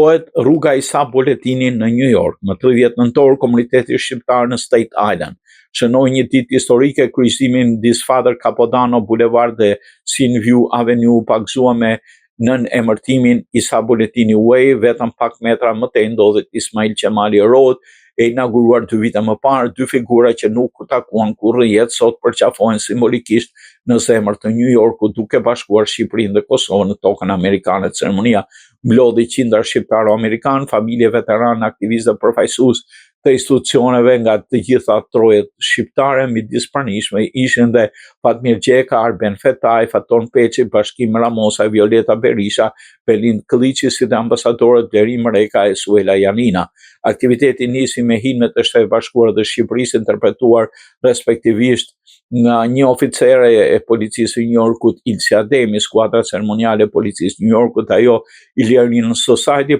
Kujtohet rruga Isa Boletini në New York, më 30 nëntor komuniteti shqiptar në State Island. Shënoi një ditë historike kryqëzimin His Father Capodano Boulevard dhe Sinview Avenue pagzuar me nën emërtimin Isa Boletini Way, vetëm pak metra më tej ndodhet Ismail Qemali Road, e inauguruar 2 vite më parë. 2 figura që nuk u takuan kurrë jetë sot përqafohen simbolikisht në zemër të New Yorkut, duke bashkuar Shqipërinë dhe Kosovën në tokën amerikane. Ceremonia mblodhi qindra shqiptaro-amerikan, familje, veteranë, aktivistë dhe përfaqësues të institucioneve nga të gjitha trojet shqiptare. Midis pranishme ishin dhe Fatmir Gjeka, Arben Fetaj, Faton Peçi, Bashkim Ramosa, Violeta Berisha, Belind Këlliqi, si dhe ambasadorët Bleri Mreka e Suela Janina. Aktiviteti nisi me himnet e Shtetit Bashkuar dhe Shqipërisë, interpretuar respektivisht nga një oficere e policisë së New Yorkut, Ilse Ademi, skuadra ceremoniale e policisë New Yorkut, ajo Ilerian Society,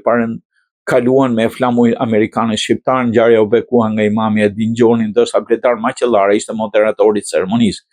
kaluan me flamuj amerikane shqiptar. Ngjarja u bekua nga imami Edin Gjoni, ndërsa Bletar Maqellara ishte moderatori i ceremonisë.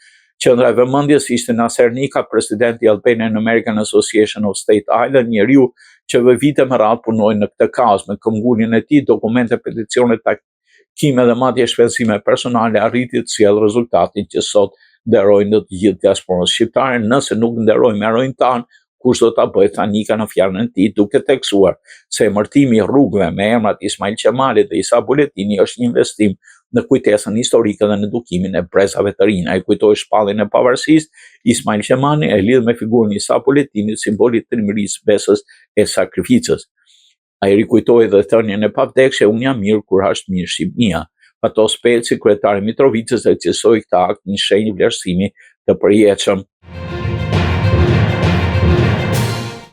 Qendra e vëmendjes ishte Naser Nika, presidenti i Albanian American Association of State Island, njeriu që vite me radhë punoi në këtë kaos. Me këmbguljen e tij, dokumente, peticione, takime dhe madje shpenzime personale arriti të sjellë rezultatin që sot nderojnë të gjithë diasporën shqiptare. Nëse nuk nderojmë heroin tan, kush do ta bëjë, tha Nika në fjalën e tij, duke theksuar se emërtimi i rrugëve me emrat Ismail Qemali dhe Isa Boletini është një investim në kujtesën historike dhe në edukimin e brezave të rinj. Ai kujtoi shpalljen e pavarësisë. Ismail Qemali e lidh me figurën e Isa Boletinit, simbolit të trimërisë, besës e sakrificës. Ai rikujtoi dhe thënien e pavdekshme, unë jam mirë kur është mirë Shqipënia. Patos Pelci, kryetari i Mitrovicës, e cilësoi këtë akt një shenjë vlerësimi të përjetshëm